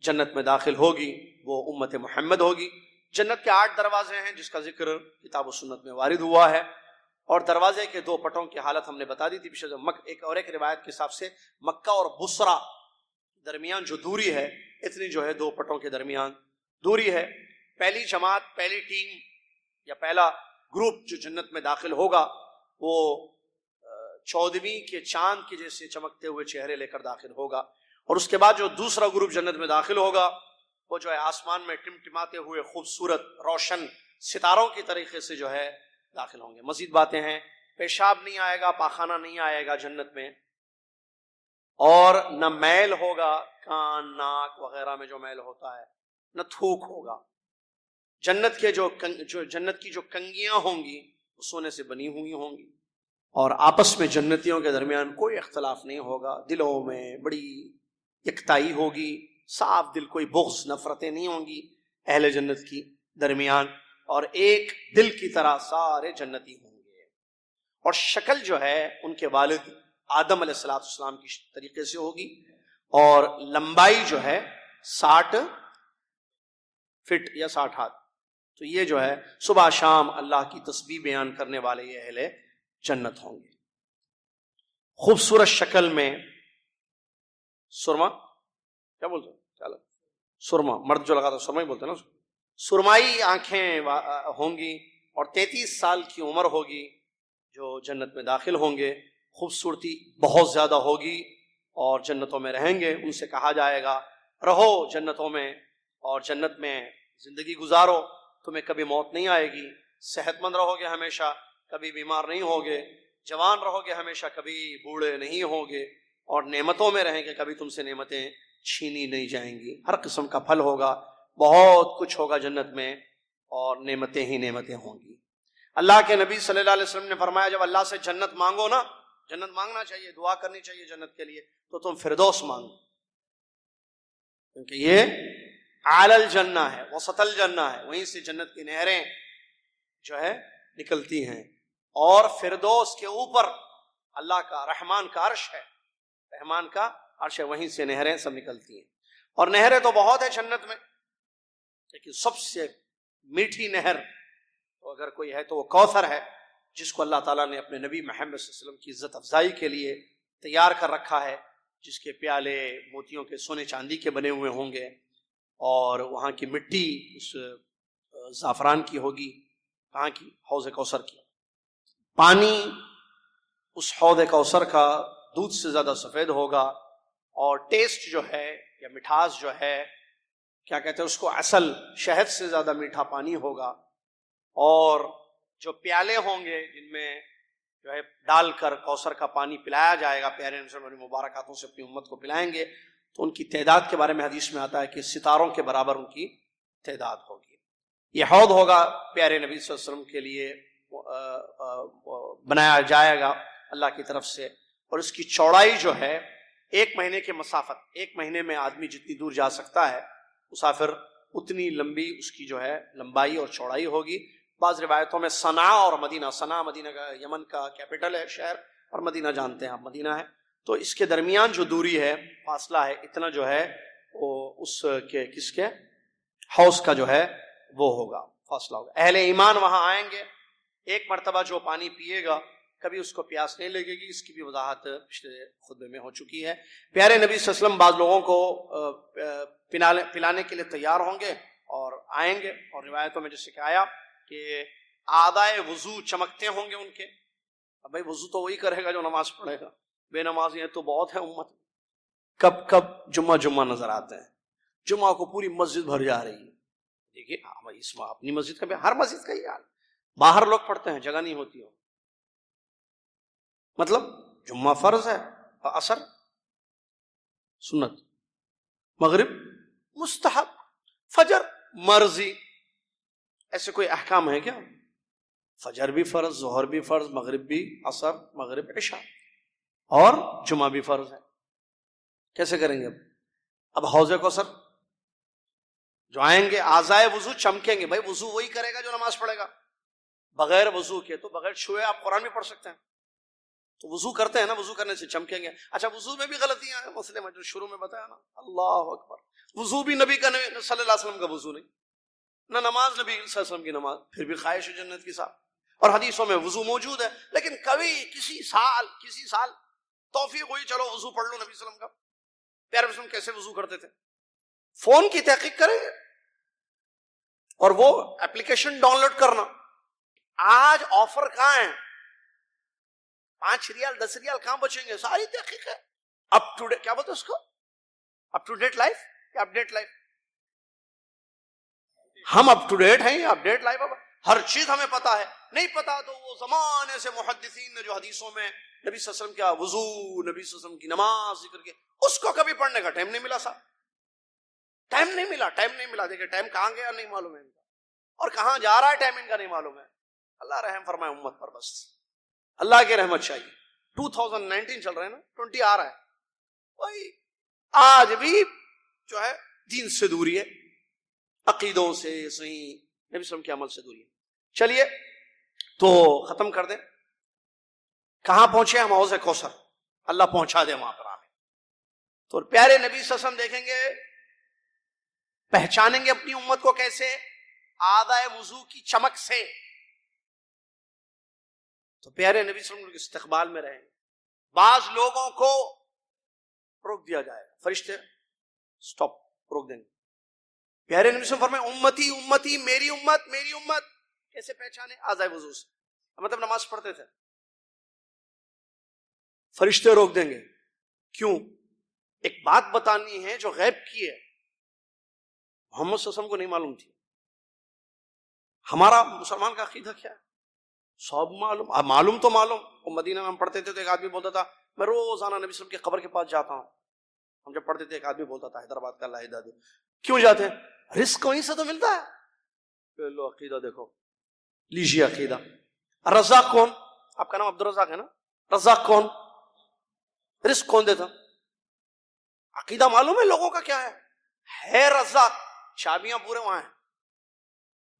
جنت میں داخل ہوگی وہ امت محمد ہوگی۔ جنت کے 8 دروازے ہیں جس کا ذکر کتاب و سنت میں وارد ہوا ہے، اور دروازے کے 2 پٹوں کی حالت ہم نے بتا دی تھی پیچھے۔ ایک روایت کے حساب سے مکہ اور بصرہ درمیان جو دوری ہے، اتنی جو ہے 2 پٹوں کے درمیان دوری ہے۔ پہلی جماعت، پہلی ٹیم یا پہلا گروپ جو جنت میں داخل ہوگا وہ 14ویں کے چاند کے جیسے چمکتے ہوئے چہرے لے کر داخل ہوگا، اور اس کے بعد جو دوسرا گروپ جنت میں داخل ہوگا وہ جو ہے آسمان میں ٹمٹماتے ہوئے خوبصورت روشن ستاروں کی طریقے سے جو ہے داخل ہوں گے۔ مزید باتیں ہیں، پیشاب نہیں آئے گا، پاخانہ نہیں آئے گا جنت میں، اور نہ میل ہوگا، کان ناک وغیرہ میں جو میل ہوتا ہے، نہ تھوک ہوگا۔ جنت کی جو کنگیاں ہوں گی وہ سونے سے بنی ہوئی ہوں گی، اور آپس میں جنتیوں کے درمیان کوئی اختلاف نہیں ہوگا، دلوں میں بڑی یکتائی ہوگی، صاف دل، کوئی بغض نفرتیں نہیں ہوں گی اہل جنت کی درمیان، اور ایک دل کی طرح سارے جنتی ہوں گے۔ اور شکل جو ہے ان کے والد آدم علیہ السلام کی طریقے سے ہوگی، اور لمبائی جو ہے 60 فٹ یا 60 ہاتھ۔ تو یہ جو ہے صبح شام اللہ کی تسبیح بیان کرنے والے یہ اہل جنت ہوں گے۔ خوبصورت شکل میں سرما، کیا بولتے ہیں، چلو سرما، مرد جو لگاتا ہے سرما ہی بولتے ہیں نا، سرمائی آنکھیں ہوں گی، اور 33 سال کی عمر ہوگی جو جنت میں داخل ہوں گے۔ خوبصورتی بہت زیادہ ہوگی، اور جنتوں میں رہیں گے۔ ان سے کہا جائے گا رہو جنتوں میں، اور جنت میں زندگی گزارو، تمہیں کبھی موت نہیں آئے گی، صحت مند رہو گے ہمیشہ، کبھی بیمار نہیں ہوگے، جوان رہو گے ہمیشہ، کبھی بوڑھے نہیں ہوگے، اور نعمتوں میں رہیں گے، کبھی تم سے نعمتیں چھینی نہیں جائیں گی۔ ہر قسم کا پھل ہوگا، بہت کچھ ہوگا جنت میں، اور نعمتیں ہی نعمتیں ہوں گی۔ اللہ کے نبی صلی اللہ علیہ وسلم نے فرمایا جب اللہ سے جنت مانگو نا، جنت مانگنا چاہیے، دعا کرنی چاہیے جنت کے لیے، تو تم فردوس مانگو، کیونکہ یہ اعلی الجنہ ہے، وسط الجنہ ہے، وہیں سے جنت کی نہریں جو ہے نکلتی ہیں، اور فردوس کے اوپر اللہ کا رحمان کا عرش ہے، رحمان کا عرش ہے، وہیں سے نہریں سب نکلتی ہیں۔ اور نہریں تو بہت ہے جنت میں، لیکن سب سے میٹھی نہر تو اگر کوئی ہے تو وہ کوثر ہے، جس کو اللہ تعالیٰ نے اپنے نبی محمد صلی اللہ علیہ وسلم کی عزت افزائی کے لیے تیار کر رکھا ہے، جس کے پیالے موتیوں کے، سونے چاندی کے بنے ہوئے ہوں گے، اور وہاں کی مٹی اس زعفران کی ہوگی، کہاں کی، حوض کوثر کی۔ پانی اس حوض کوثر کا دودھ سے زیادہ سفید ہوگا، اور ٹیسٹ جو ہے یا مٹھاس جو ہے، کیا کہتے ہیں اس کو، عسل، شہد سے زیادہ میٹھا پانی ہوگا، اور جو پیالے ہوں گے جن میں جو ہے ڈال کر کوثر کا پانی پلایا جائے گا، پیارے نبی صلی مبارک ہاتھوں سے اپنی امت کو پلائیں گے، تو ان کی تعداد کے بارے میں حدیث میں آتا ہے کہ ستاروں کے برابر ان کی تعداد ہوگی۔ یہ حوض ہوگا پیارے نبی صلی اللہ علیہ وسلم کے لیے بنایا جائے گا اللہ کی طرف سے، اور اس کی چوڑائی جو ہے 1 مہینے کے مسافت، 1 مہینے میں آدمی جتنی دور جا سکتا ہے مسافر، اتنی لمبی اس کی جو ہے لمبائی اور چوڑائی ہوگی۔ بعض روایتوں میں صنعاء اور مدینہ، صنعاء مدینہ کا، یمن کا کیپٹل ہے شہر، اور مدینہ جانتے ہیں آپ مدینہ ہے، تو اس کے درمیان جو دوری ہے، فاصلہ ہے، اتنا جو ہے وہ اس کے کس کے حوض کا جو ہے وہ ہوگا، فاصلہ ہوگا. اہل ایمان وہاں آئیں گے، ایک مرتبہ جو پانی پیے گا کبھی اس کو پیاس نہیں لگے گی. اس کی بھی وضاحت پچھلے خطبے میں ہو چکی ہے. پیارے نبی صلی اللہ علیہ وسلم بعض لوگوں کو پلانے کے لیے تیار ہوں گے اور آئیں گے، اور روایتوں میں جیسے کہ آیا کہ اعضائے وضو چمکتے ہوں گے ان کے. اب بھائی وضو تو وہی کرے گا جو نماز پڑھے گا، بے نمازی تو بہت ہے امت. کب کب جمعہ نظر آتے ہیں، جمعہ کو پوری مسجد بھر جا رہی ہے. دیکھیے اس میں اپنی مسجد کا بھی، ہر مسجد کا ہی حال، باہر لوگ پڑھتے ہیں جگہ نہیں ہوتی ہو. مطلب جمعہ فرض ہے، عصر سنت، مغرب مستحب، فجر مرضی. ایسے کوئی احکام ہے کیا؟ فجر بھی فرض، ظہر بھی فرض، مغرب بھی، عصر مغرب عشاء، اور جمعہ بھی فرض ہے. کیسے کریں گے؟ اب حوض کوثر جو آئیں گے اعضائے وضو چمکیں گے. بھائی وضو وہی کرے گا جو نماز پڑھے گا. بغیر وضو کے تو بغیر چھوئے آپ قرآن بھی پڑھ سکتے ہیں. تو وضو کرتے ہیں نا، وضو کرنے سے چمکیں گے. اچھا وضو میں بھی غلطیاں ہیں، مسئلے میں جو شروع میں بتایا نا. اللہ اکبر. وضو بھی نبی کا صلی اللہ علیہ وسلم کا وضو نہیں، نہ نماز نبی صلی اللہ علیہ وسلم کی نماز، پھر بھی خواہش جنت کی صاحب. اور حدیثوں میں وضو موجود ہے. لیکن کبھی کسی سال توفیق ہوئی چلو وضو پڑھ لو نبی صلی اللہ علیہ وسلم کا. پیارے وسلم کیسے وضو کرتے تھے؟ فون کی تحقیق کریں گے اور وہ اپلیکیشن ڈاؤن لوڈ کرنا. آج آفر کہاں ہے؟ 5 ریال 10 ریال کہاں بچیں گے؟ ساری تحقیق ہے. اپ ٹو ڈیٹ، کیا بولتے اس کو، اپ ٹو ڈیٹ لائف یا اپ ڈیٹ لائف؟ ہم اپ ٹو ڈیٹ ہیں یا اپ ڈیٹ لائف؟ ہر چیز ہمیں پتا ہے. نہیں پتا تو وہ زمانے سے محدثین نے جو حدیثوں میں نبی صلی اللہ علیہ وسلم کا وضو، نبی صلی اللہ علیہ وسلم کی نماز ذکر کے، اس کو کبھی پڑھنے کا ٹائم نہیں ملا صاحب. ٹائم نہیں ملا. دیکھیں ٹائم کہاں گیا نہیں معلوم ہے ان کا، اور کہاں جا رہا ہے ٹائم ان کا نہیں معلوم ہے. اللہ رحم فرمائے امت پر، بس اللہ کی رحمت چاہیے. 2019 چل رہا ہے نا، 20 آ رہا ہے. وہی آج بھی جو ہے دین سے دوری ہے، عقیدوں سے، صحیح نبی صلی اللہ علیہ وسلم کے عمل سے دوری ہے. چلیے تو ختم کر دیں. کہاں پہنچے ہم؟ حوض کوثر. اللہ پہنچا دے وہاں پر ہمیں. تو پیارے نبی صلی اللہ علیہ وسلم دیکھیں گے، پہچانیں گے اپنی امت کو کیسے؟ اعضائے وضو کی چمک سے. تو پیارے نبی صلی اللہ علیہ وسلم کے استقبال میں رہیں. بعض لوگوں کو روک دیا جائے گا، فرشتے سٹاپ، روک دیں گے. پیارے نبی صلی اللہ علیہ وسلم فرمائے امتی امتی، میری امت میری امت. کیسے پہچانے؟ اعضائے وضو سے. مطلب نماز پڑھتے تھے، فرشتے روک دیں گے. کیوں؟ ایک بات بتانی ہے جو غیب کی ہے، محمد صلی اللہ علیہ وسلم کو نہیں معلوم تھی. ہمارا مسلمان کا عقیدہ کیا ہے؟ سب معلوم. معلوم تو معلوم. وہ مدینہ میں ہم پڑھتے تھے تو ایک آدمی بولتا تھا میں روزانہ نبی صلی اللہ علیہ وسلم کی قبر کے پاس جاتا ہوں. ہم جب پڑھتے تھے ایک آدمی بولتا تھا، حیدرآباد کا، اللہ ہدایت دے. کیوں جاتے ہیں؟ رزق وہیں سے تو ملتا ہے. لو عقیدہ دیکھو، لیجیے عقیدہ. رزاق کون؟ آپ کا نام عبد الرزاق ہے نا؟ رزاق کون؟ رزق کون دیتا؟ عقیدہ معلوم ہے لوگوں کا کیا ہے رزاق. چابیاں پورے وہاں ہیں،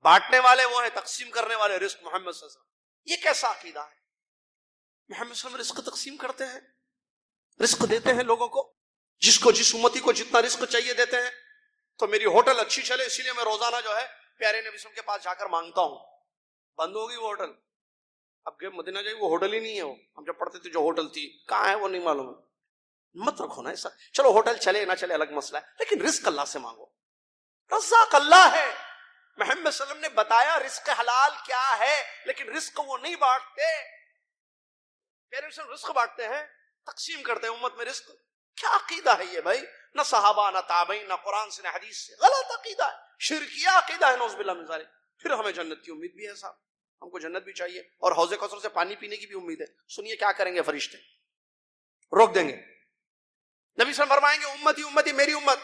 بانٹنے والے وہ ہیں، تقسیم کرنے والے رزق محمد صلی اللہ علیہ وسلم. یہ کیسا عقیدہ ہے؟ محمد صلی اللہ علیہ وسلم رزق تقسیم کرتے ہیں، رزق دیتے ہیں لوگوں کو، جس امتی کو جتنا رزق چاہیے دیتے ہیں. تو میری ہوٹل اچھی چلے اسی لیے میں روزانہ جو ہے پیارے نبی صلی اللہ علیہ وسلم کے پاس جا کر مانگتا ہوں. بند ہوگی وہ ہوٹل، اب گئے مدینہ جائے، وہ ہوٹل ہی نہیں ہے. وہ ہم جب پڑھتے تھے جو ہوٹل تھی کہاں ہے وہ نہیں معلوم ہے. مت رکھو نا ایسا. چلو ہوٹل چلے نہ چلے الگ مسئلہ ہے، لیکن رزق اللہ سے مانگو. رزاق اللہ ہے. محمد صلی اللہ علیہ وسلم نے بتایا رزق حلال کیا ہے، لیکن رزق وہ نہیں بانٹتے. پیارے وسلم رزق بانٹتے ہیں، تقسیم کرتے ہیں امت میں رزق. کیا عقیدہ ہے یہ بھائی؟ نہ صحابہ نہ تابعین نہ قرآن سے نہ حدیث سے. غلط عقیدہ ہے، شرکیہ عقیدہ ہے، نعوذ باللہ من ذالک. پھر ہمیں جنت کی امید بھی ہے صاحب، ہم کو جنت بھی چاہیے اور حوض کوثر سے پانی پینے کی بھی امید ہے. سنیے کیا کریں گے فرشتے؟ روک دیں گے. نبی صلی اللہ علیہ وسلم فرمائیں گے امتی امتی، میری امت.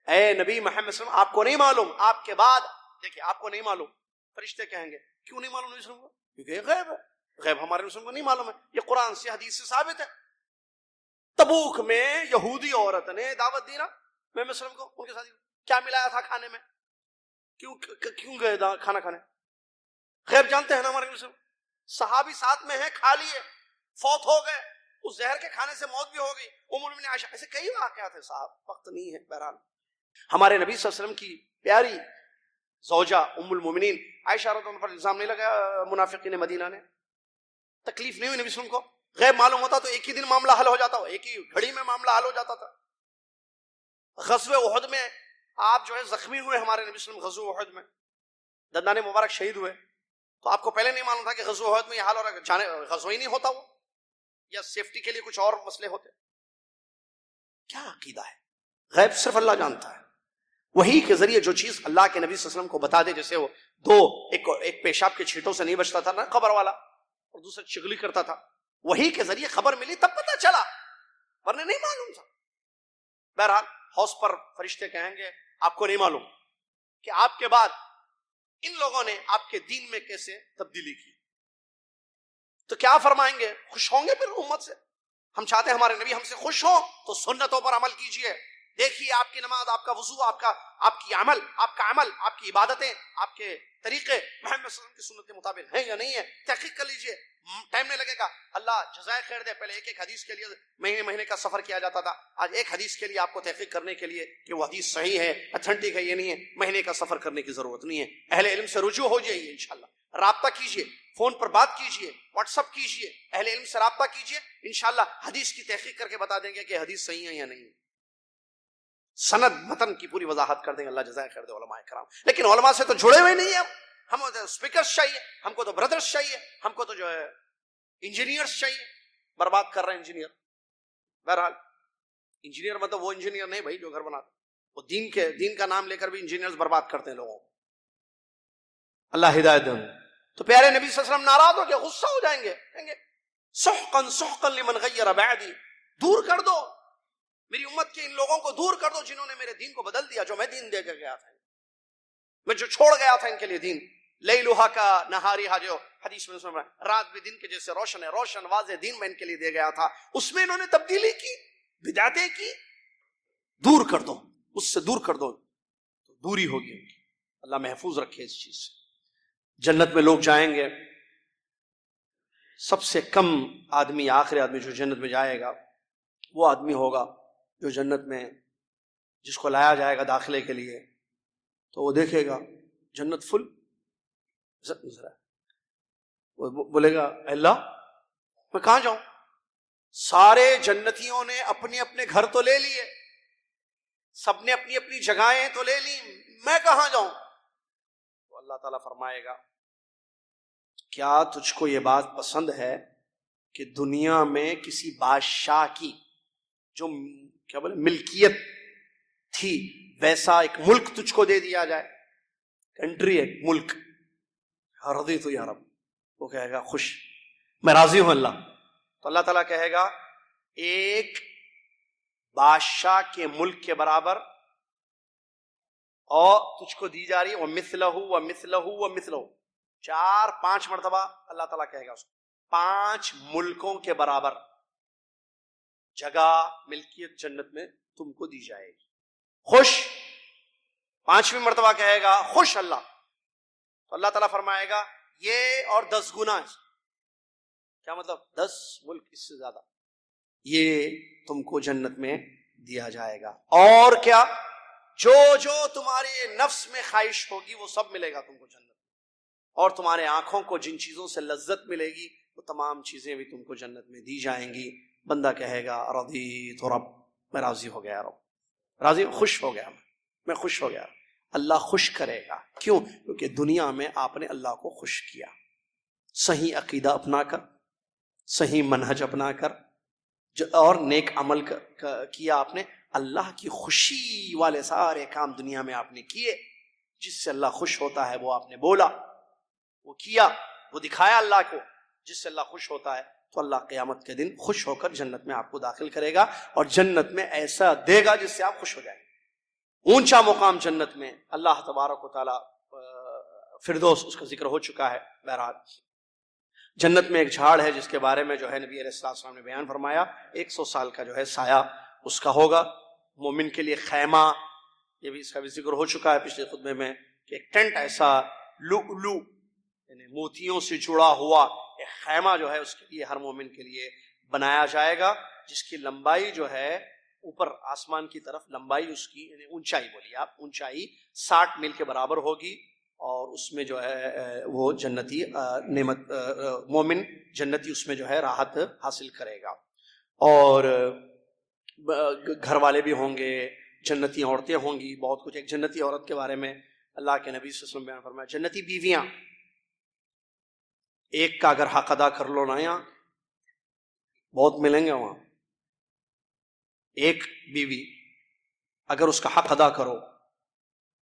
اے نبی محمد صلی اللہ علیہ وسلم آپ کو نہیں معلوم، آپ کے بعد دیکھیں آپ کو نہیں معلوم. فرشتے کہیں گے کیوں نہیں معلوم نبی صلی اللہ علیہ وسلم کو؟ کیونکہ یہ غیب ہے، غیب ہمارے نبی صلی اللہ علیہ وسلم کو نہیں معلوم ہے. یہ قرآن سے حدیث سے ثابت ہے. تبوک میں یہودی عورت نے دعوت دی نا محمد صلی اللہ علیہ وسلم کو، ان کے ساتھ کیا ملایا تھا کھانے میں؟ کیوں گئے کھانا کھانے؟ غیب جانتے ہیں نا ہمارے نبی صلی اللہ علیہ وسلم. صحابی ساتھ میں ہیں، کھا لیے، فوت ہو گئے. اس زہر کے کھانے سے موت بھی ہو گئی. ام المؤمنین عائشہ، ایسے کئی واقعات ہیں صاحب، وقت نہیں ہے. بہرحال ہمارے نبی صلی اللہ علیہ وسلم کی پیاری زوجہ ام المؤمنین عائشہ رضی اللہ عنہا پر الزام نہیں لگایا منافقین مدینہ نے. تکلیف نہیں ہوئی نبی صلی اللہ علیہ وسلم کو. غیب معلوم ہوتا تو ایک ہی دن معاملہ حل ہو جاتا، ایک ہی گھڑی میں معاملہ حل ہو جاتا تھا. غزوہ احد میں آپ جو ہے زخمی ہوئے ہمارے نبی صلی اللہ علیہ وسلم. غزوہ احد میں دندان مبارک شہید ہوئے، تو آپ کو پہلے نہیں معلوم تھا کہ غزوہ احد میں یہ حال ہو رہا ہے؟ جانے غزوہ ہی نہیں ہوتا وہ، یا سیفٹی کے لیے کچھ اور مسئلے ہوتے؟ کیا عقیدہ ہے؟ غیب صرف اللہ جانتا ہے. وہی کے ذریعے جو چیز اللہ کے نبی صلی اللہ علیہ وسلم کو بتا دے، جیسے وہ ایک پیشاب کے چھینٹوں سے نہیں بچتا تھا نا قبر والا، اور دوسرا چغلی کرتا تھا، وہی کے ذریعے خبر ملی تب پتہ چلا، ورنہ نہیں معلوم تھا. بہرحال حوض پر فرشتے کہیں گے آپ کو نہیں معلوم کہ آپ کے بعد ان لوگوں نے آپ کے دین میں کیسے تبدیلی کی. تو کیا فرمائیں گے؟ خوش ہوں گے پھر امت سے. ہم چاہتے ہیں ہمارے نبی ہم سے خوش ہوں، تو سنتوں پر عمل کیجئے. دیکھیے آپ کی نماز، آپ کا وضو، آپ کا عمل، آپ کی عبادتیں، آپ کے طریقے محمد صلی اللہ علیہ وسلم کی سنت کے مطابق ہیں یا نہیں ہے. تحقیق کر لیجئے، ٹائم نہیں لگے گا. اللہ جزائے خیر دے. پہلے ایک حدیث کے لیے مہینے کا سفر کیا جاتا تھا. آج ایک حدیث کے لیے آپ کو تحقیق کرنے کے لیے کہ وہ حدیث صحیح ہے، اتھینٹک ہے یہ نہیں ہے، مہینے کا سفر کرنے کی ضرورت نہیں ہے. اہل علم سے رجوع ہو جائیے، انشاءاللہ رابطہ کیجئے، فون پر بات کیجئے، واٹس اپ کیجئے، اہل علم سے رابطہ کیجئے. انشاءاللہ حدیث کی تحقیق کر کے بتا دیں گے کہ حدیث صحیح ہے یا نہیں. سند متن کی پوری وضاحت کر دیں گے. اللہ جزائے خیر دے علماء کرام. لیکن علماء سے تو جڑے ہوئے نہیں ہیں ہم تو اسپیکرز چاہیے، ہم کو تو برادرز چاہیے، ہم کو تو جو ہے انجینئرز چاہیے. برباد کر رہے ہیں انجینئر. بہرحال انجینئر مطلب وہ انجینئر نہیں بھائی جو گھر بناتے، وہ دین کا نام لے کر بھی انجینئرز برباد کرتے ہیں لوگوں کو. اللہ ہدایت دے. تو پیارے نبی صلی اللہ علیہ وسلم ناراض ہو کے غصہ ہو جائیں گے، کہیں گے سحقا سحقا لمن غیر بعدی، دور کر دو میری امت کے ان لوگوں کو، دور کر دو جنہوں نے میرے دین کو بدل دیا، جو میں دین دے کے گیا تھا، میں جو چھوڑ گیا تھا ان کے لیے دین. لیلھا کا نہاریھا، جو حدیث میں سن رہا ہے، رات بھی دن کے جیسے روشن ہے، روشن واضح دین میں ان کے لیے دے گیا تھا، اس میں انہوں نے تبدیلی کی، بدعتیں کی. دور کر دو، اس سے دور کر دو، تو دوری ہوگی ان کی. اللہ محفوظ رکھے اس چیز سے. جنت میں لوگ جائیں گے، سب سے کم آدمی، آخری آدمی جو جنت میں جائے گا وہ آدمی ہوگا جو جنت میں جس کو لایا جائے گا داخلے کے لیے، تو وہ دیکھے گا جنت فل، وہ بولے گا اللہ میں کہاں جاؤں؟ سارے جنتیوں نے اپنے اپنے گھر تو لے لیے، سب نے اپنی اپنی جگہیں تو لے لی، میں کہاں جاؤں؟ تو اللہ تعالیٰ فرمائے گا کیا تجھ کو یہ بات پسند ہے کہ دنیا میں کسی بادشاہ کی جو کیا بولے ملکیت تھی ویسا ایک ملک تجھ کو دے دیا جائے، کنٹری، ایک ملک. رضیت یا رب، وہ کہے گا خوش، میں راضی ہوں اللہ. تو اللہ تعالیٰ کہے گا ایک بادشاہ کے ملک کے برابر اور تجھ کو دی جا رہی ہے، وَمِثْلَهُ وَمِثْلَهُ وَمِثْلَهُ، 4-5 مرتبہ اللہ تعالیٰ کہے گا اس کو، 5 ملکوں کے برابر جگہ ملکیت جنت میں تم کو دی جائے گی. خوش. 5ویں مرتبہ کہے گا خوش اللہ. تو اللہ تعالیٰ فرمائے گا یہ اور 10 گنا. کیا مطلب؟ 10 ملک، اس سے زیادہ یہ تم کو جنت میں دیا جائے گا. اور کیا؟ جو تمہارے نفس میں خواہش ہوگی وہ سب ملے گا تم کو جنت میں، اور تمہارے آنکھوں کو جن چیزوں سے لذت ملے گی وہ تمام چیزیں بھی تم کو جنت میں دی جائیں گی. بندہ کہے گا رضیت رب، میں راضی ہو گیا رب، راضی، خوش ہو گیا، میں خوش ہو گیا. اللہ خوش کرے گا. کیوں؟ کیونکہ دنیا میں آپ نے اللہ کو خوش کیا، صحیح عقیدہ اپنا کر، صحیح منہج اپنا کر، اور نیک عمل کیا آپ نے. اللہ کی خوشی والے سارے کام دنیا میں آپ نے کیے، جس سے اللہ خوش ہوتا ہے وہ آپ نے بولا، وہ کیا، وہ دکھایا اللہ کو، جس سے اللہ خوش ہوتا ہے. تو اللہ قیامت کے دن خوش ہو کر جنت میں آپ کو داخل کرے گا، اور جنت میں ایسا دے گا جس سے آپ خوش ہو جائیں. اونچا مقام جنت میں اللہ تبارک و تعالی، فردوس اس کا ذکر ہو چکا ہے. بہرحال جنت میں ایک جھاڑ ہے جس کے بارے میں جو ہے نبی علیہ السلام نے بیان فرمایا 100 سال کا جو ہے سایہ اس کا ہوگا. مومن کے لیے خیمہ، یہ بھی اس کا بھی ذکر ہو چکا ہے پچھلے خطبے میں، کہ ایک ٹینٹ ایسا لؤلؤ یعنی موتیوں سے جڑا ہوا ایک خیمہ جو ہے اس کے لیے، ہر مومن کے لیے بنایا جائے گا جس کی لمبائی جو ہے اوپر آسمان کی طرف لمبائی اس کی یعنی اونچائی بولیے آپ، اونچائی 60 میل کے برابر ہوگی، اور اس میں جو ہے وہ جنتی نعمت مومن جنتی اس میں جو ہے راحت حاصل کرے گا، اور گھر والے بھی ہوں گے، جنتی عورتیں ہوں گی، بہت کچھ۔ ایک جنتی عورت کے بارے میں اللہ کے نبی صلی اللہ علیہ وسلم بیان فرمایا، جنتی بیویاں ایک کا اگر حق ادا کر لو نا، یہاں بہت ملیں گے، وہاں ایک بیوی اگر اس کا حق ادا کرو،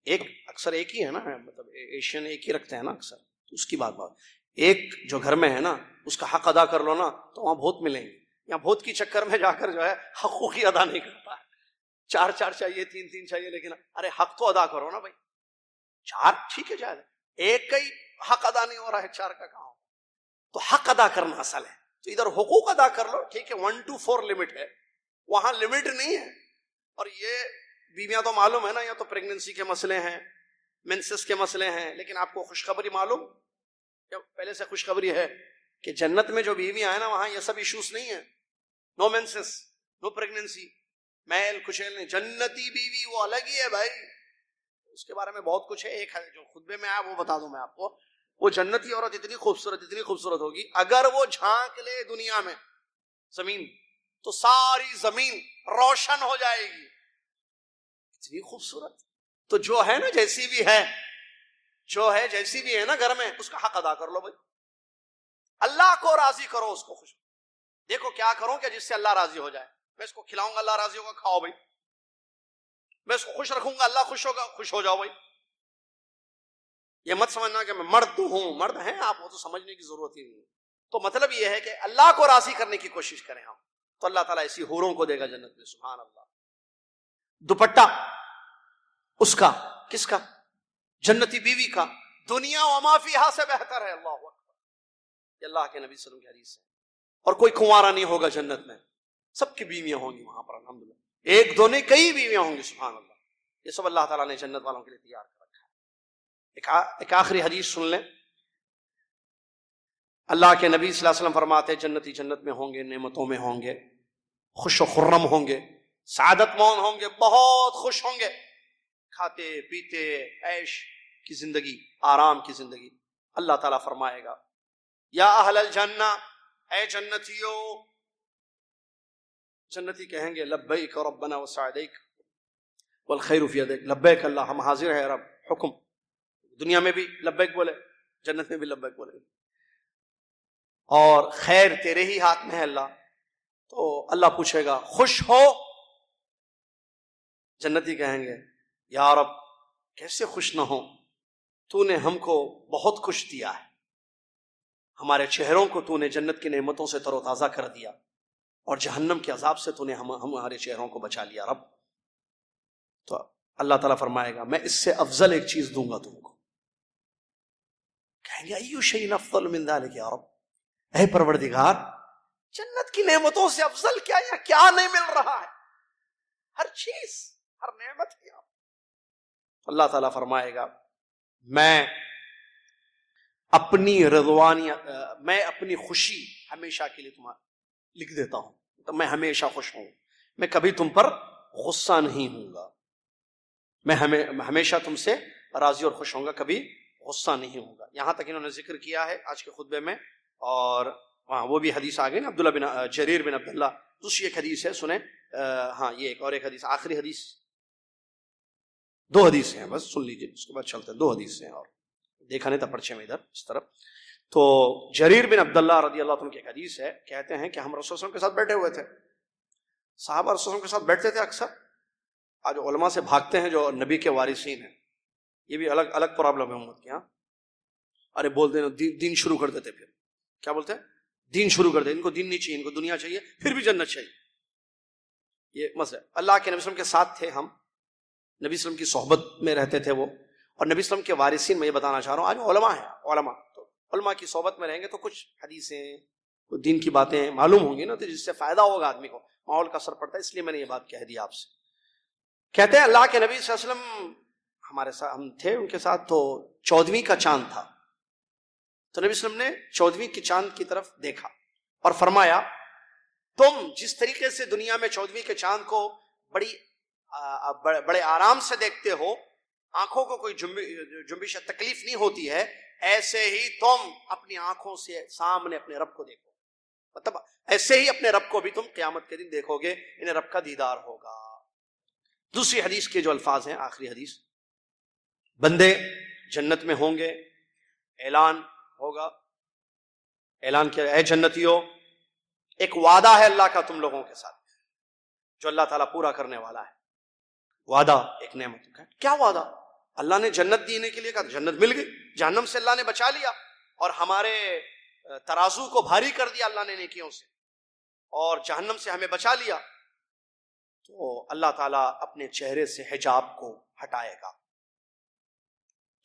ایک اکثر ایک ہی ہے نا، مطلب ایشین ایک ہی رکھتے ہیں نا اکثر، اس کی بات ایک جو گھر میں ہے نا اس کا حق ادا کر لو نا تو وہاں بہت ملیں گے۔ یا بہت کی چکر میں جا کر جو ہے حقوق ہی ادا نہیں کرتا ہے، 4 چاہیے، 3 چاہیے، لیکن ارے حق تو ادا کرو نا بھائی، 4 ٹھیک ہے جائے، ایک کا ہی حق ادا نہیں ہو رہا ہے، 4 کا کہاں ہو؟ تو حق ادا کرنا اصل ہے، تو ادھر حقوق ادا کر لو، ٹھیک ہے 1 to 4 لمٹ ہے، وہاں لمٹ نہیں ہے۔ اور یہ بیویاں تو معلوم ہے نا، یا تو پریگننسی کے مسئلے ہیں، منسس کے مسئلے ہیں، لیکن آپ کو خوشخبری معلوم، پہلے سے خوشخبری ہے کہ جنت میں جو بیویاں ہیں نا وہاں یہ سب ایشوز نہیں ہیں، نو منسس، نو پریگننسی، میل کچیل نہیں، جنتی بیوی وہ الگ ہی ہے بھائی، اس کے بارے میں بہت کچھ ہے۔ ایک ہے جو خطبے میں آیا وہ بتا دوں میں آپ کو، وہ جنتی عورت اتنی خوبصورت ہوگی، اگر وہ جھانک لے دنیا میں زمین تو ساری زمین روشن ہو جائے گی، اتنی خوبصورت۔ تو جو ہے نا جیسی بھی ہے، جو ہے جیسی بھی ہے نا گھر میں، اس کا حق ادا کر لو بھائی، اللہ کو راضی کرو، اس کو خوش۔ دیکھو کیا کروں کہ جس سے اللہ راضی ہو جائے، میں اس کو کھلاؤں گا اللہ راضی ہوگا، کھاؤ بھائی، میں اس کو خوش رکھوں گا اللہ خوش ہوگا، خوش ہو جاؤ بھائی۔ یہ مت سمجھنا کہ میں مرد ہوں، مرد ہیں آپ، وہ تو سمجھنے کی ضرورت ہی نہیں ہے۔ تو مطلب یہ ہے کہ اللہ کو راضی کرنے کی کوشش کریں ہم، تو اللہ تعالیٰ ایسی حوروں کو دے گا جنت میں، سبحان اللہ۔ دوپٹہ اس کا، کس کا؟ جنتی بیوی کا، دنیا وما فیہا سے بہتر ہے، اللہ اکبر، یہ اللہ کے نبی صلی اللہ علیہ وسلم کی حدیث ہے۔ اور کوئی کنوارا نہیں ہوگا جنت میں، سب کی بیویاں ہوں گی وہاں پر، الحمدللہ، ایک دو نہیں کئی بیویاں ہوں گی، سبحان اللہ۔ یہ سب اللہ تعالیٰ نے جنت والوں کے لیے تیار کر رکھا ہے۔ ایک آخری حدیث سن لیں، اللہ کے نبی صلی اللہ علیہ وسلم فرماتے ہیں جنتی جنت میں ہوں گے، نعمتوں میں ہوں گے، خوش و خرم ہوں گے، سعادت مند ہوں گے، بہت خوش ہوں گے، کھاتے پیتے عیش کی زندگی، آرام کی زندگی۔ اللہ تعالیٰ فرمائے گا یا اہل الجنہ، اے جنتیو، جنتی کہیں گے لبیک ربنا وسعدیک والخیر فی یدیک، لبیک اللہ، ہم حاضر ہیں رب، حکم۔ دنیا میں بھی لبیک بولے، جنت میں بھی لبیک بولے، اور خیر تیرے ہی ہاتھ میں ہے اللہ۔ تو اللہ پوچھے گا خوش ہو؟ جنتی کہیں گے یا رب کیسے خوش نہ ہو، تو نے ہم کو بہت کچھ دیا ہے، ہمارے چہروں کو تو نے جنت کی نعمتوں سے تر و تازہ کر دیا، اور جہنم کے عذاب سے تو نے ہمارے چہروں کو بچا لیا رب۔ تو اللہ تعالیٰ فرمائے گا میں اس سے افضل ایک چیز دوں گا تم کو۔ کہیں گے ایو شیء افضل من ذلک یا رب، اے پروردگار جنت کی نعمتوں سے افضل کیا، یا کیا نہیں مل رہا ہے؟ ہر چیز، ہر نعمت ہے۔ اللہ تعالیٰ فرمائے گا میں اپنی رضوانیت، میں اپنی خوشی ہمیشہ کے لیے تمہیں لکھ دیتا ہوں، تو میں ہمیشہ خوش ہوں، میں کبھی تم پر غصہ نہیں ہوں گا، میں ہمیشہ تم سے راضی اور خوش ہوں گا، کبھی غصہ نہیں ہوں گا۔ یہاں تک انہوں نے ذکر کیا ہے آج کے خطبے میں، اور وہ بھی حدیث آ گئی نا، عبداللہ بن جریر بن عبداللہ، دوسری ایک حدیث ہے سنیں، ہاں یہ ایک اور ایک حدیث، آخری حدیث، 2 حدیث ہیں بس سن لیجیے، اس کے بعد چلتے ہیں، 2 حدیث ہیں، اور دیکھا نہیں تھا پرچے میں ادھر اس طرف۔ تو جریر بن عبداللہ رضی اللہ عنہ کی ایک حدیث ہے، کہتے ہیں کہ ہم رسول اللہ علیہ وسلم کے ساتھ بیٹھے ہوئے تھے، صحابہ رسول اللہ علیہ وسلم کے ساتھ بیٹھتے تھے اکثر۔ آج علماء سے بھاگتے ہیں جو نبی کے وارثین ہیں، یہ بھی الگ پرابلم ہے امت کی، ہاں، ارے بولتے ہیں دین شروع کر دیتے، پھر کیا بولتے ہیں؟ دین شروع کر دے، ان کو دین نہیں چاہیے، ان کو دنیا چاہیے، پھر بھی جنت چاہیے، یہ مسئلہ۔ اللہ کے نبی صلی اللہ علیہ وسلم کے ساتھ تھے ہم، نبی صلی اللہ علیہ وسلم کی صحبت میں رہتے تھے وہ، اور نبی صلی اللہ علیہ وسلم کے وارثین میں یہ بتانا چاہ رہا ہوں، آج علماء ہیں، علماء تو علماء کی صحبت میں رہیں گے تو کچھ حدیثیں، کچھ دین کی باتیں معلوم ہوں گی نا، تو جس سے فائدہ ہوگا آدمی کو، ماحول کا اثر پڑتا ہے، اس لیے میں نے یہ بات کہہ دی آپ سے۔ کہتے ہیں اللہ کے نبی صلی اللہ علیہ وسلم ہمارے ساتھ، ہم تھے ان کے ساتھ، تو 14ویں کا چاند تھا، تو نبی صلی اللہ علیہ وسلم نے 14ویں کے چاند کی طرف دیکھا اور فرمایا تم جس طریقے سے دنیا میں 14ویں کے چاند کو بڑے آرام سے دیکھتے ہو، آنکھوں کو کوئی جنبش تکلیف نہیں ہوتی ہے، ایسے ہی تم اپنی آنکھوں سے سامنے اپنے رب کو دیکھو، مطلب ایسے ہی اپنے رب کو بھی تم قیامت کے دن دیکھو گے، انہیں رب کا دیدار ہوگا۔ دوسری حدیث کے جو الفاظ ہیں، آخری حدیث، بندے جنت میں ہوں گے، اعلان ہوگا، اعلان کیا، اے جنتیوں، ایک وعدہ ہے اللہ کا تم لوگوں کے ساتھ جو اللہ تعالیٰ پورا کرنے والا ہے، وعدہ ایک نعمت کا۔ کیا وعدہ؟ اللہ نے جنت دینے کے لیے کہا، جنت مل گئی، جہنم سے اللہ نے بچا لیا، اور ہمارے ترازو کو بھاری کر دیا اللہ نے نیکیوں سے، اور جہنم سے ہمیں بچا لیا، تو اللہ تعالیٰ اپنے چہرے سے حجاب کو ہٹائے گا،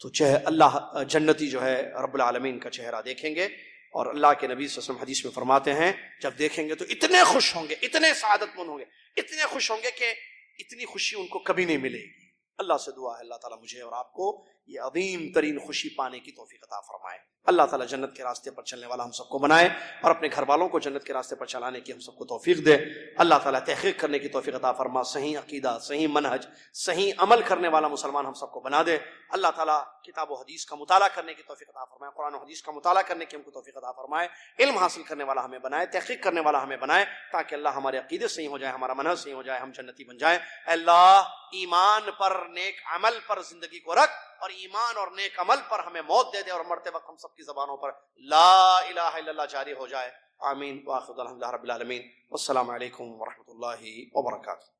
تو اللہ جنتی جو ہے رب العالمین کا چہرہ دیکھیں گے، اور اللہ کے نبی صلی اللہ علیہ وسلم حدیث میں فرماتے ہیں جب دیکھیں گے تو اتنے خوش ہوں گے، اتنے سعادت مند ہوں گے، اتنے خوش ہوں گے کہ اتنی خوشی ان کو کبھی نہیں ملے گی۔ اللہ سے دعا ہے اللہ تعالیٰ مجھے اور آپ کو یہ عظیم ترین خوشی پانے کی توفیق عطا فرمائے۔ اللہ تعالیٰ جنت کے راستے پر چلنے والا ہم سب کو بنائے، اور اپنے گھر والوں کو جنت کے راستے پر چلانے کی ہم سب کو توفیق دے۔ اللہ تعالیٰ تحقیق کرنے کی توفیق عطا فرما، صحیح عقیدہ، صحیح منہج، صحیح عمل کرنے والا مسلمان ہم سب کو بنا دے۔ اللہ تعالیٰ کتاب و حدیث کا مطالعہ کرنے کی توفیق عطا فرمائے، قرآن و حدیث کا مطالعہ کرنے کی ہم کو توفیق عطا فرمائے، علم حاصل کرنے والا ہمیں بنائے، تحقیق کرنے والا ہمیں بنائے، تاکہ اللہ ہمارے عقیدے صحیح ہو جائے، ہمارا منہج صحیح ہو جائے، ہم جنتی بن جائیں۔ اللہ ایمان پر، نیک عمل پر زندگی کو رکھ، اور ایمان اور نیک عمل پر ہمیں موت دے دے، اور مرتے وقت ہم سب کی زبانوں پر لا الہ الا اللہ جاری ہو جائے۔ آمین۔ وآخر دعوانا الحمد للہ رب العالمین، والسلام علیکم ورحمۃ اللہ وبرکاتہ۔